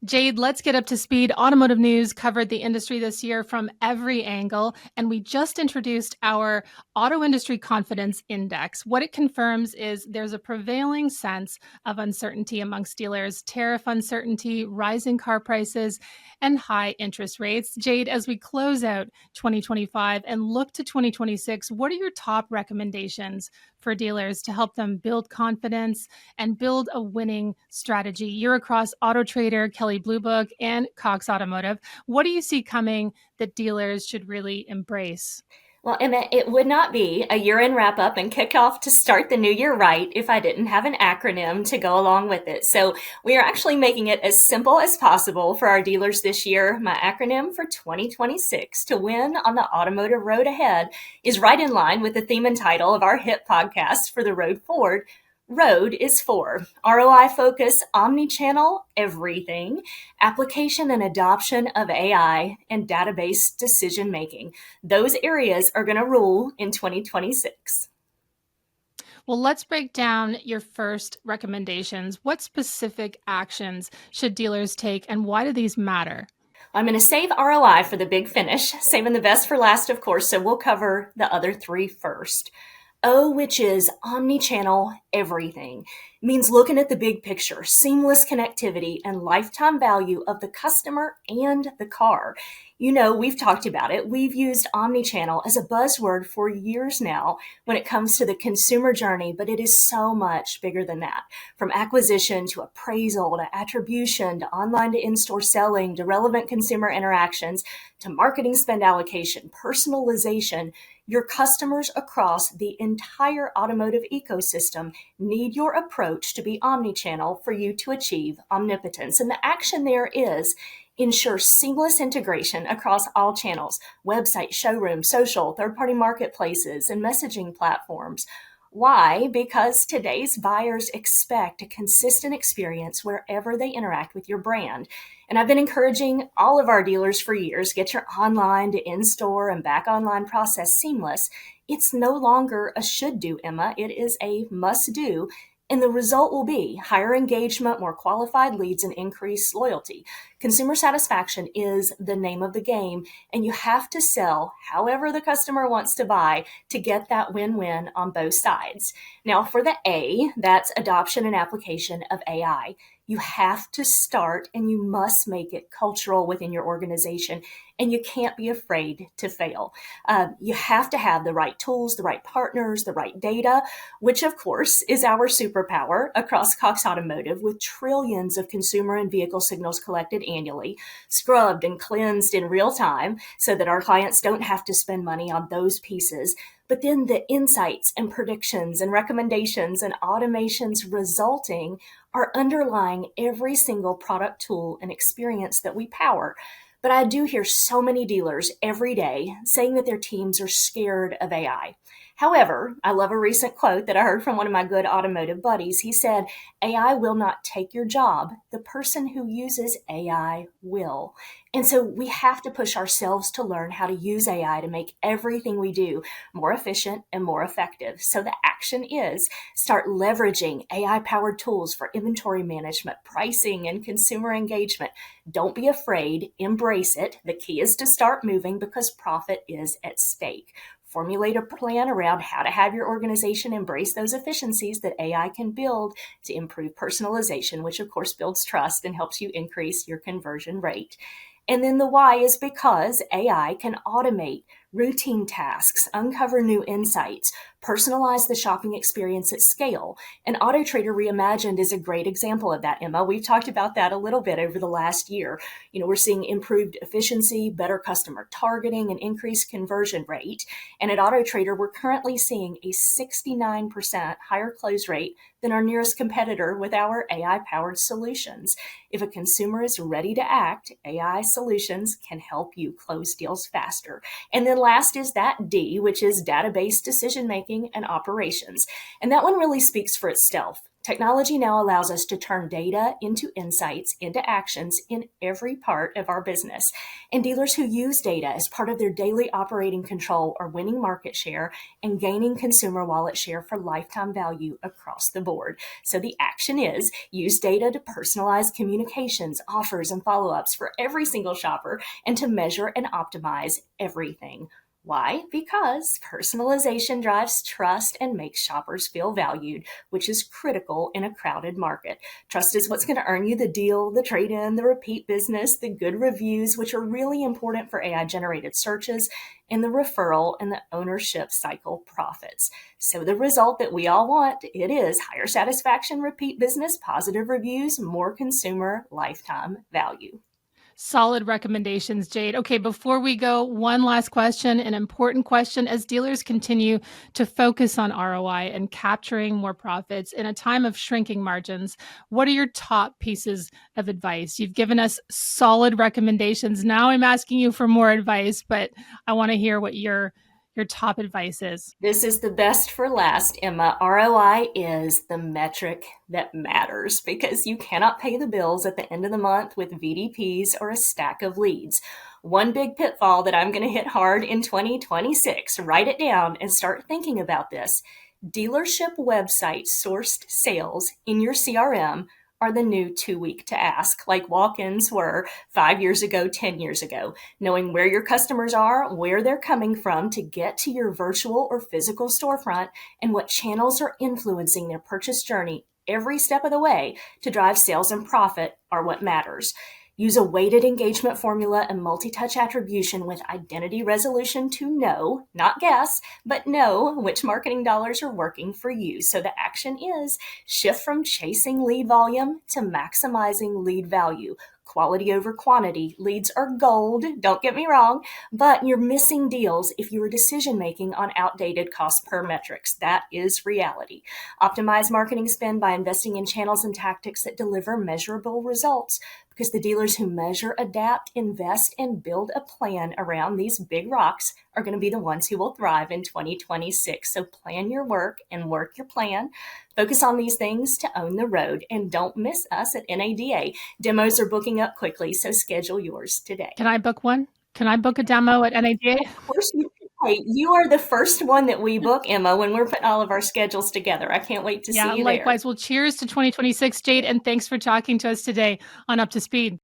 Jade, let's get up to speed. Automotive News covered the industry this year from every angle, and we just introduced our Auto Industry Confidence Index. What it confirms is there's a prevailing sense of uncertainty amongst dealers, tariff uncertainty, rising car prices, and high interest rates. Jade, as we close out 2025 and look to 2026, what are your top recommendations for dealers to help them build confidence and build a winning strategy? You're across Autotrader, Kelley Blue Book, and Cox Automotive. What do you see coming that dealers should really embrace? Well, Emma, it would not be a year-end wrap-up and kickoff to start the new year right if I didn't have an acronym to go along with it. So we are actually making it as simple as possible for our dealers this year. My acronym for 2026 to win on the automotive road ahead is right in line with the theme and title of our hit podcast for the road forward. Road is for ROI focus, omni-channel, everything, application and adoption of AI, and database decision making. Those areas are going to rule in 2026. Well, let's break down your first recommendations. What specific actions should dealers take, and why do these matter? I'm going to save ROI for the big finish, saving the best for last, of course, so we'll cover the other three first. O, which is omni-channel everything, means looking at the big picture, seamless connectivity, and lifetime value of the customer and the car. You know, we've talked about it. We've used omni-channel as a buzzword for years now when it comes to the consumer journey, but it is so much bigger than that. From acquisition to appraisal to attribution to online to in-store selling to relevant consumer interactions to marketing spend allocation, personalization, your customers across the entire automotive ecosystem need your approach to be omnichannel for you to achieve omnipotence. And the action there is ensure seamless integration across all channels, website, showroom, social, third-party marketplaces, and messaging platforms. Why? Because today's buyers expect a consistent experience wherever they interact with your brand. And I've been encouraging all of our dealers for years, get your online to in-store and back online process seamless. It's no longer a should do, Emma. It is a must do. And the result will be higher engagement, more qualified leads, and increased loyalty. Consumer satisfaction is the name of the game, and you have to sell however the customer wants to buy to get that win-win on both sides. Now, for the A, that's adoption and application of AI. You have to start and you must make it cultural within your organization, and you can't be afraid to fail. You have to have the right tools, the right partners, the right data, which of course is our superpower across Cox Automotive with trillions of consumer and vehicle signals collected annually, scrubbed and cleansed in real time so that our clients don't have to spend money on those pieces. But then the insights and predictions and recommendations and automations resulting are underlying every single product, tool, and experience that we power. But I do hear so many dealers every day saying that their teams are scared of AI. However, I love a recent quote that I heard from one of my good automotive buddies. He said, AI will not take your job. The person who uses AI will. And so we have to push ourselves to learn how to use AI to make everything we do more efficient and more effective. So the action is start leveraging AI-powered tools for inventory management, pricing, and consumer engagement. Don't be afraid. Embrace it. The key is to start moving because profit is at stake. Formulate a plan around how to have your organization embrace those efficiencies that AI can build to improve personalization, which of course builds trust and helps you increase your conversion rate. And then the why is because AI can automate routine tasks, uncover new insights, personalize the shopping experience at scale. And Autotrader Reimagined is a great example of that, Emma. We've talked about that a little bit over the last year. You know, we're seeing improved efficiency, better customer targeting, and increased conversion rate. And at Autotrader, we're currently seeing a 69% higher close rate than our nearest competitor with our AI-powered solutions. If a consumer is ready to act, AI solutions can help you close deals faster. And then last is that D, which is database decision-making and operations. And that one really speaks for itself. Technology now allows us to turn data into insights, into actions in every part of our business. And dealers who use data as part of their daily operating control are winning market share and gaining consumer wallet share for lifetime value across the board. So the action is use data to personalize communications, offers, and follow ups for every single shopper and to measure and optimize everything. Why? Because personalization drives trust and makes shoppers feel valued, which is critical in a crowded market. Trust is what's going to earn you the deal, the trade in, the repeat business, the good reviews, which are really important for AI generated searches, and the referral and the ownership cycle profits. So, the result that we all want, it is higher satisfaction, repeat business, positive reviews, more consumer lifetime value. Solid recommendations, Jade. Okay, before we go, one last question, an important question. As dealers continue to focus on ROI and capturing more profits in a time of shrinking margins, what are your top pieces of advice? You've given us solid recommendations. Now I'm asking you for more advice, but I want to hear what your top advice is. This is the best for last, Emma. ROI is the metric that matters because you cannot pay the bills at the end of the month with VDPs or a stack of leads. One big pitfall that I'm going to hit hard in 2026, write it down and start thinking about this. Dealership website sourced sales in your CRM are the new too weak to ask, like walk ins were 5 years ago, 10 years ago. Knowing where your customers are, where they're coming from to get to your virtual or physical storefront, and what channels are influencing their purchase journey every step of the way to drive sales and profit are what matters. Use a weighted engagement formula and multi-touch attribution with identity resolution to know, not guess, but know which marketing dollars are working for you. So the action is shift from chasing lead volume to maximizing lead value. Quality over quantity. Leads are gold, don't get me wrong, but you're missing deals if you are decision making on outdated cost per metrics. That is reality. Optimize marketing spend by investing in channels and tactics that deliver measurable results, because the dealers who measure, adapt, invest, and build a plan around these big rocks are going to be the ones who will thrive in 2026. So plan your work and work your plan. Focus on these things to own the road, and don't miss us at NADA. Demos are booking up quickly, so schedule yours today. Can I book one? Can I book a demo at NADA? Of course you can. Hey, you are the first one that we book, Emma, when we're putting all of our schedules together. I can't wait to Yeah, see you there. likewise. Well, cheers to 2026, Jade, and thanks for talking to us today on Up to Speed.